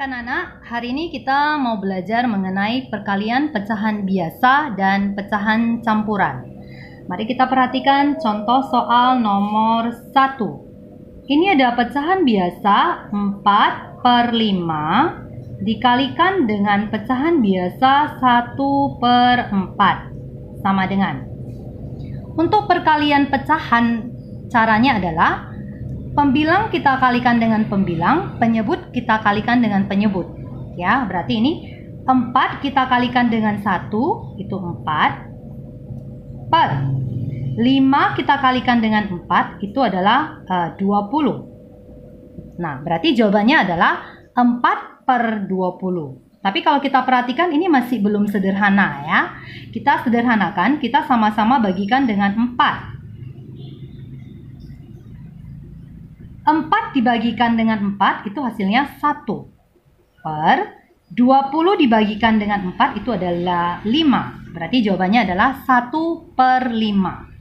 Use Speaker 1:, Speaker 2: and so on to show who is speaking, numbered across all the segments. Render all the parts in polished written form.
Speaker 1: anak-anak, hari ini kita mau belajar mengenai perkalian pecahan biasa dan pecahan campuran. Mari kita perhatikan contoh soal nomor 1. Ini ada pecahan biasa 4/5 dikalikan dengan pecahan biasa 1/4 sama dengan. Untuk perkalian pecahan, caranya adalah pembilang kita kalikan dengan pembilang, penyebut kita kalikan dengan penyebut. Ya, berarti ini 4 kita kalikan dengan 1, itu 4. Per 5 kita kalikan dengan 4, itu adalah 20. Nah, berarti jawabannya adalah 4/20. Tapi kalau kita perhatikan ini masih belum sederhana ya. Kita sederhanakan, kita sama-sama bagikan dengan 4. 4 dibagikan dengan 4 itu hasilnya 1. Per 20 dibagikan dengan 4 itu adalah 5. Berarti jawabannya adalah 1/5.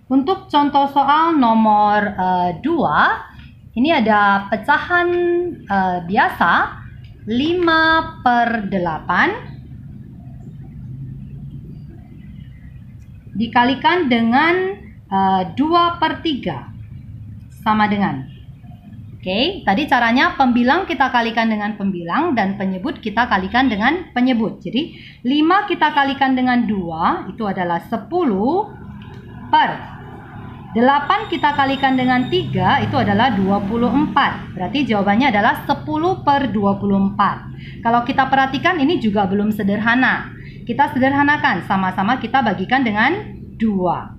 Speaker 1: Untuk contoh soal nomor 2, ini ada pecahan biasa 5/8 dikalikan dengan 2/3 sama dengan. Oke, tadi caranya pembilang kita kalikan dengan pembilang dan penyebut kita kalikan dengan penyebut. Jadi 5 kita kalikan dengan 2 itu adalah 10, per 8 kita kalikan dengan 3 itu adalah 24. Berarti jawabannya adalah 10/24. Kalau kita perhatikan ini juga belum sederhana. Kita sederhanakan, sama-sama kita bagikan dengan 2.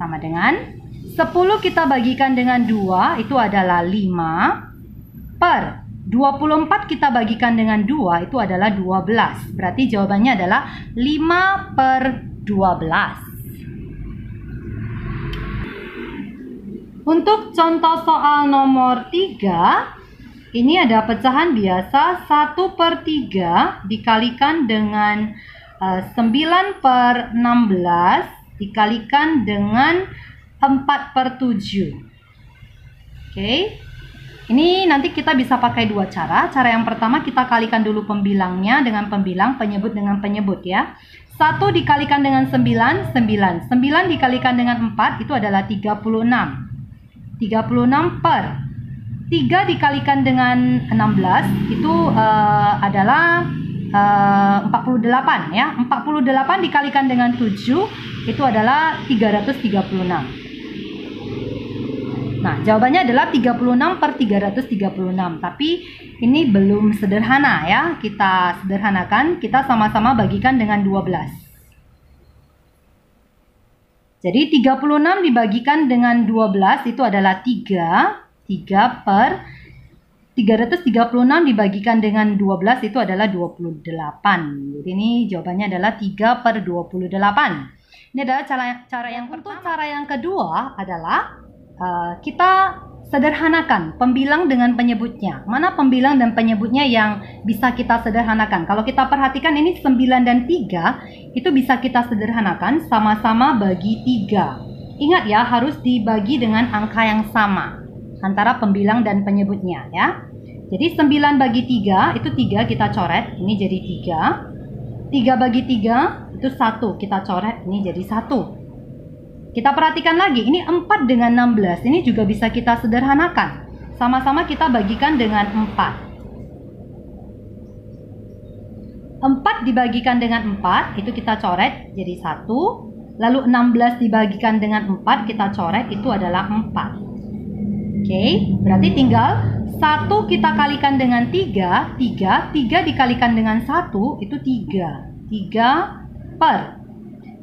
Speaker 1: Sama dengan 10 kita bagikan dengan 2 itu adalah 5, per 24 kita bagikan dengan 2 itu adalah 12. Berarti jawabannya adalah 5/12. Untuk contoh soal nomor 3, ini ada pecahan biasa 1/3 dikalikan dengan 9/16 dikalikan dengan 4/7. Oke. Ini nanti kita bisa pakai dua cara. Cara yang pertama kita kalikan dulu pembilangnya dengan pembilang, penyebut dengan penyebut ya. 1 dikalikan dengan 9, 9. 9 dikalikan dengan 4 itu adalah 36. 36 per 3 dikalikan dengan 16 itu adalah 48 ya. 48 dikalikan dengan 7 itu adalah 336. Nah, jawabannya adalah 36/336. Tapi ini belum sederhana ya. Kita sederhanakan, kita sama-sama bagikan dengan 12. Jadi 36 dibagikan dengan 12 itu adalah 3. 3 per 336 dibagikan dengan 12 itu adalah 28. Jadi ini jawabannya adalah 3/28. Ini adalah cara yang pertama. Cara yang kedua adalah kita sederhanakan pembilang dengan penyebutnya. Mana pembilang dan penyebutnya yang bisa kita sederhanakan? Kalau kita perhatikan ini 9 dan 3 itu bisa kita sederhanakan sama-sama bagi 3. Ingat ya, harus dibagi dengan angka yang sama antara pembilang dan penyebutnya ya. Jadi 9 bagi 3 itu 3 kita coret, ini jadi 3. 3 bagi 3 itu 1 kita coret, ini jadi 1. Kita perhatikan lagi, ini 4 dengan 16, ini juga bisa kita sederhanakan. Sama-sama kita bagikan dengan 4. 4 dibagikan dengan 4, itu kita coret jadi 1. Lalu 16 dibagikan dengan 4, kita coret, itu adalah 4. Oke, berarti tinggal 1 kita kalikan dengan 3, 3 dikalikan dengan 1, itu 3. 3 per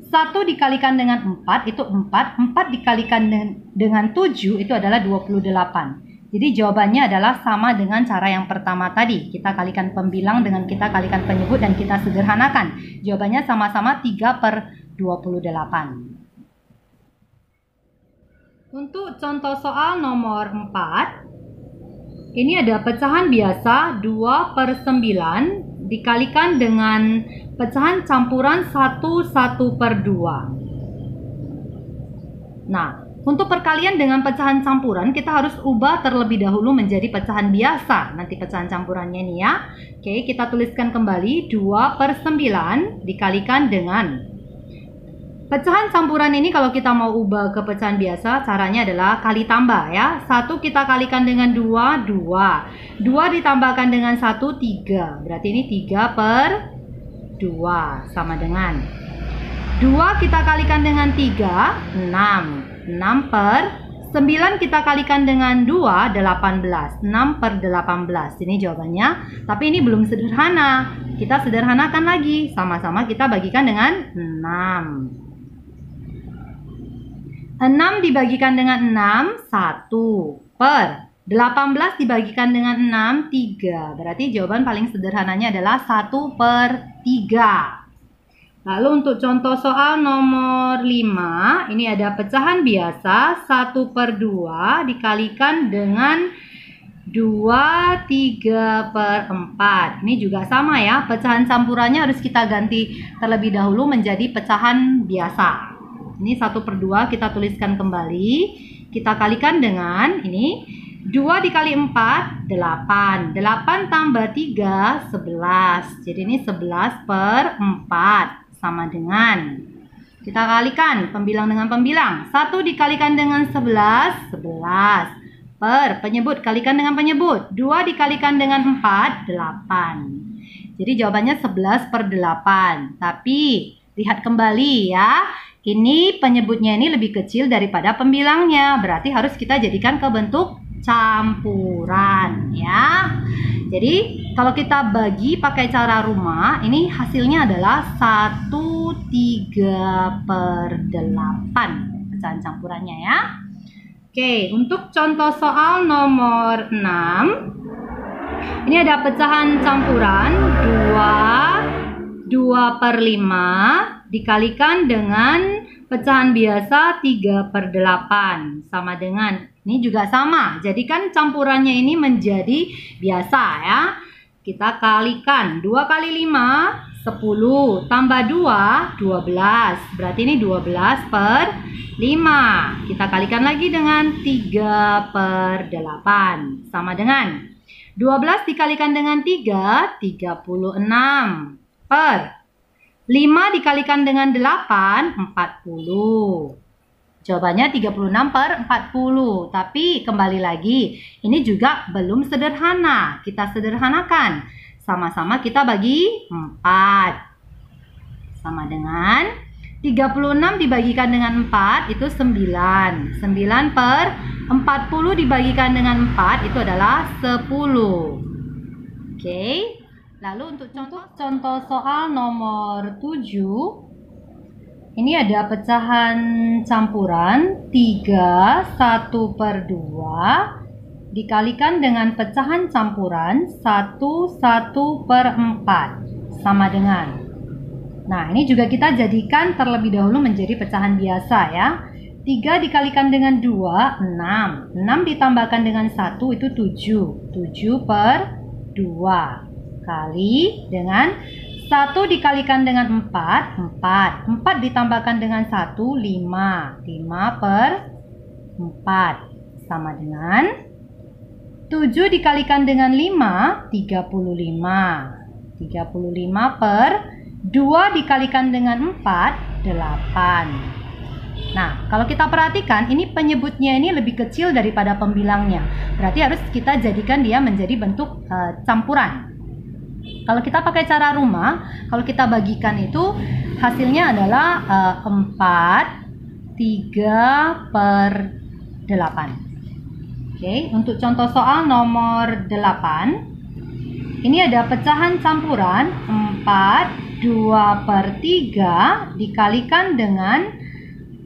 Speaker 1: 1 dikalikan dengan 4 itu 4, 4 dikalikan dengan 7 itu adalah 28. Jadi jawabannya adalah sama dengan cara yang pertama tadi. Kita kalikan pembilang dengan kita kalikan penyebut dan kita sederhanakan. Jawabannya sama-sama 3/28. Untuk contoh soal nomor 4, ini ada pecahan biasa 2/9 dikalikan dengan pecahan campuran 1/2. Nah, Untuk perkalian dengan pecahan campuran, kita harus ubah terlebih dahulu menjadi pecahan biasa. Nanti pecahan campurannya nih ya. Oke, kita tuliskan kembali 2/9 dikalikan dengan pecahan campuran ini. Kalau kita mau ubah ke pecahan biasa, caranya adalah kali tambah ya. 1 kita kalikan dengan 2, 2. 2 ditambahkan dengan 1, 3. Berarti ini 3/2 sama dengan 2 kita kalikan dengan 3, 6. 6/9 kita kalikan dengan 2, 18. 6/18. Ini jawabannya. Tapi ini belum sederhana. Kita sederhanakan lagi. Sama-sama kita bagikan dengan 6. 6 dibagikan dengan 6, 1. 18 dibagikan dengan 6, 3. Berarti jawaban paling sederhananya adalah 1/3. Lalu untuk contoh soal nomor 5, ini ada pecahan biasa 1/2 dikalikan dengan 2, 3/4. Ini juga sama ya, pecahan campurannya harus kita ganti terlebih dahulu menjadi pecahan biasa. Ini 1/2 kita tuliskan kembali, kita kalikan dengan ini 2 dikali 4, 8. 8 tambah 3, 11. Jadi ini 11/4 sama dengan, kita kalikan pembilang dengan pembilang. 1 dikalikan dengan 11, 11. Penyebut kalikan dengan penyebut. 2 dikalikan dengan 4, 8. Jadi jawabannya 11/8. Tapi lihat kembali ya, ini penyebutnya ini lebih kecil daripada pembilangnya. Berarti harus kita jadikan ke bentuk campuran ya. Jadi kalau kita bagi pakai cara rumah, ini hasilnya adalah 1/3/8 pecahan campurannya ya. Oke, untuk contoh soal nomor 6, ini ada pecahan campuran 2/5 dikalikan dengan pecahan biasa 3/8 sama dengan, ini juga sama. Jadikan campurannya ini menjadi biasa ya. Kita kalikan 2 kali 5, 10. Tambah 2, 12. Berarti ini 12/5. Kita kalikan lagi dengan 3/8 sama dengan 12 dikalikan dengan 3, 36. 5 dikalikan dengan 8, 40. Jawabannya 36/40. Tapi kembali lagi, ini juga belum sederhana. Kita sederhanakan. Sama-sama kita bagi 4. Sama dengan 36 dibagikan dengan 4 itu 9. 9/40 dibagikan dengan 4 itu adalah 10. Oke. Lalu untuk contoh soal nomor 7, ini ada pecahan campuran 3, 1/2 dikalikan dengan pecahan campuran 1, 1/4 sama dengan. Nah, ini juga kita jadikan terlebih dahulu menjadi pecahan biasa ya. 3 dikalikan dengan 2, 6. 6 ditambahkan dengan 1 itu 7. 7/2 kali dengan 1 dikalikan dengan 4, 4. 4 ditambahkan dengan 1, 5. 5/4 sama dengan 7 dikalikan dengan 5, 35. 35/2 dikalikan dengan 4, 8. Nah, kalau kita perhatikan, ini penyebutnya ini lebih kecil daripada pembilangnya. Berarti harus kita jadikan dia menjadi bentuk campuran. Kalau kita pakai cara rumah, kalau kita bagikan itu hasilnya adalah 4/3/8. Oke, untuk contoh soal nomor 8, ini ada pecahan campuran 4/2/3 dikalikan dengan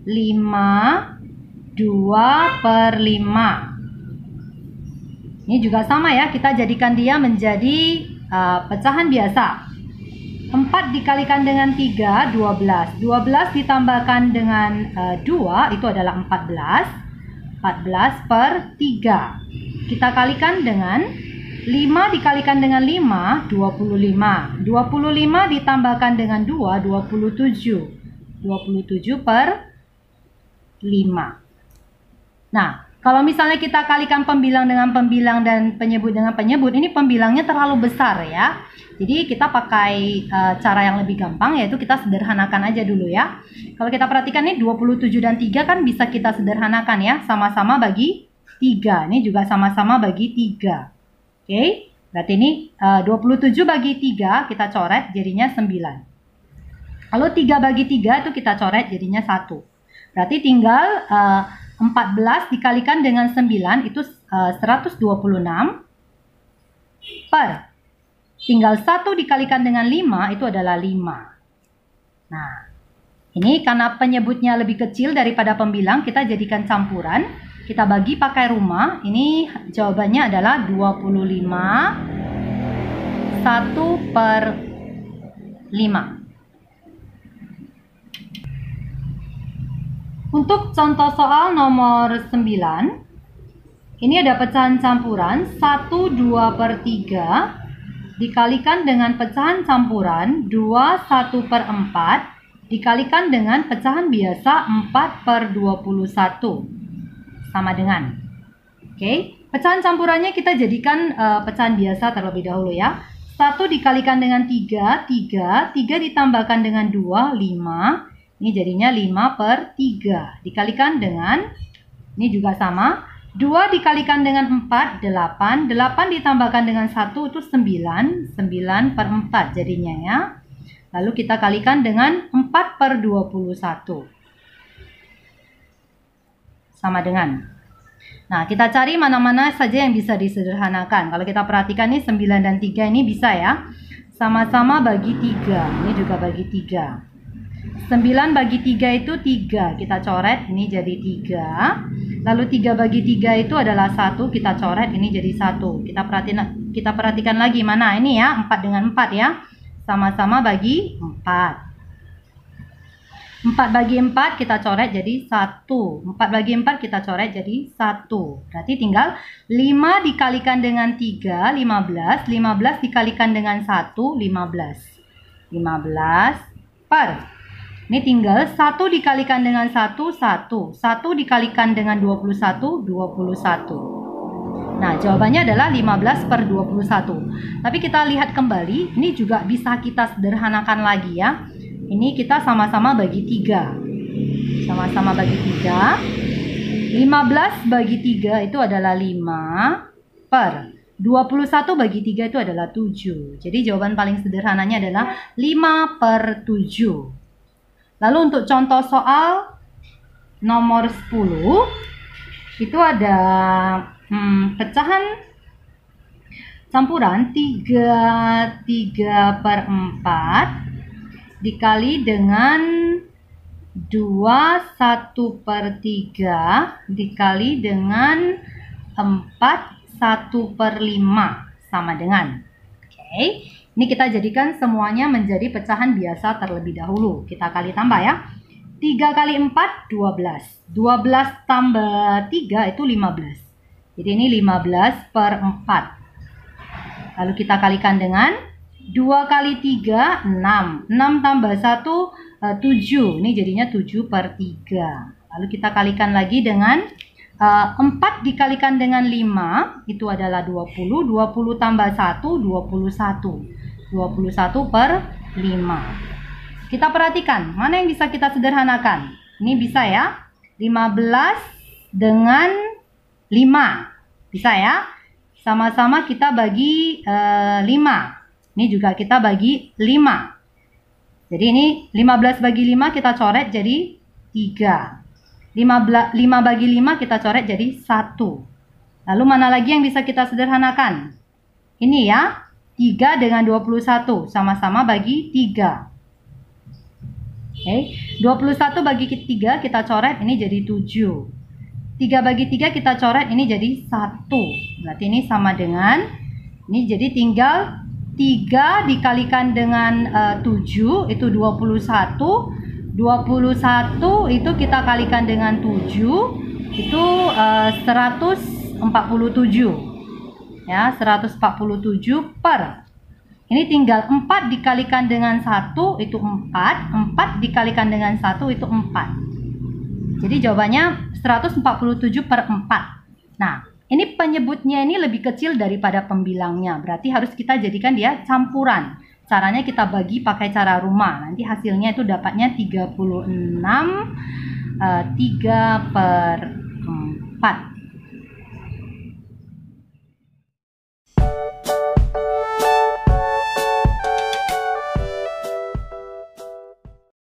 Speaker 1: 5/2/5. Ini juga sama ya, kita jadikan dia menjadi pecahan biasa. 4 dikalikan dengan 3, 12. 12 ditambahkan dengan 2 itu adalah 14. 14/3. Kita kalikan dengan 5 dikalikan dengan 5, 25. 25 ditambahkan dengan 2, 27. 27/5. Nah, kalau misalnya kita kalikan pembilang dengan pembilang dan penyebut dengan penyebut, ini pembilangnya terlalu besar ya. Jadi kita pakai cara yang lebih gampang, yaitu kita sederhanakan aja dulu ya. Kalau kita perhatikan nih 27 dan 3 kan bisa kita sederhanakan ya, sama-sama bagi 3. Ini juga sama-sama bagi 3. Oke, berarti ini 27 bagi 3 kita coret jadinya 9. Kalau 3 bagi 3 itu kita coret jadinya 1. Berarti tinggal 14 dikalikan dengan 9 itu 126 per tinggal 1 dikalikan dengan 5 itu adalah 5. Nah, ini karena penyebutnya lebih kecil daripada pembilang, kita jadikan campuran. Kita bagi pakai rumah. Ini jawabannya adalah 25 1 per 5. Untuk contoh soal nomor 9, ini ada pecahan campuran 1 2 per 3 dikalikan dengan pecahan campuran 2 1 per 4 dikalikan dengan pecahan biasa 4 per 21 sama dengan. Oke, pecahan campurannya kita jadikan pecahan biasa terlebih dahulu ya. 1 dikalikan dengan 3, 3 ditambahkan dengan 2, 5. Ini jadinya 5 per 3 dikalikan dengan, ini juga sama, 2 dikalikan dengan 4, 8 ditambahkan dengan 1 itu 9 per 4 jadinya ya. Lalu kita kalikan dengan 4 per 21 sama dengan. Nah, kita cari mana-mana saja yang bisa disederhanakan. Kalau kita perhatikan nih 9 dan 3 ini bisa ya, sama-sama bagi 3. Ini juga bagi 3. 9 bagi 3 itu 3, kita coret, ini jadi 3. Lalu 3 bagi 3 itu adalah 1, kita coret, ini jadi 1. Kita perhatikan lagi mana, ini ya, 4 dengan 4 ya. Sama-sama bagi 4. 4 bagi 4 kita coret jadi 1. 4 bagi 4 kita coret jadi 1. Berarti tinggal 5 dikalikan dengan 3, 15. 15 dikalikan dengan 1, 15. 15 per. Ini tinggal 1 dikalikan dengan 1, 1. 1 dikalikan dengan 21, 21. Nah, jawabannya adalah 15 per 21. Tapi kita lihat kembali, ini juga bisa kita sederhanakan lagi ya. Ini kita sama-sama bagi 3. Sama-sama bagi 3. 15 bagi 3 itu adalah 5 per 21 bagi 3 itu adalah 7. Jadi jawaban paling sederhananya adalah 5 per 7. Lalu untuk contoh soal nomor 10, itu ada pecahan campuran 3 per 4 dikali dengan 2 1 per 3 dikali dengan 4 1 per 5 sama dengan. Oke. Ini kita jadikan semuanya menjadi pecahan biasa terlebih dahulu. Kita kali tambah ya. 3 kali 4, 12. 12 tambah 3 itu 15. Jadi ini 15 per 4. Lalu kita kalikan dengan 2 kali 3, 6. 6 tambah 1, 7. Ini jadinya 7 per 3. Lalu kita kalikan lagi dengan 4 dikalikan dengan 5 itu adalah 20. 20 tambah 1, 21. 21 per 5. Kita perhatikan mana yang bisa kita sederhanakan. Ini bisa ya, 15 dengan 5 bisa ya. Sama-sama kita bagi 5. Ini juga kita bagi 5. Jadi ini 15 bagi 5 kita coret jadi 3. 5 bagi 5 kita coret jadi 1. Lalu mana lagi yang bisa kita sederhanakan? Ini ya, 3 dengan 21 sama-sama bagi 3. Oke, 21 bagi 3 kita coret, ini jadi 7. 3 bagi 3 kita coret, ini jadi 1. Berarti ini sama dengan, ini jadi tinggal 3 dikalikan dengan 7 itu 21. 21 itu kita kalikan dengan 7 itu 147. Ya, 147 per. Ini tinggal 4 dikalikan dengan 1 itu 4. 4 dikalikan dengan 1 itu 4. Jadi jawabannya 147 per 4. Nah, ini penyebutnya ini lebih kecil daripada pembilangnya. Berarti harus kita jadikan dia campuran. Caranya kita bagi pakai cara rumah. Nanti hasilnya itu dapatnya 36 3 per 4.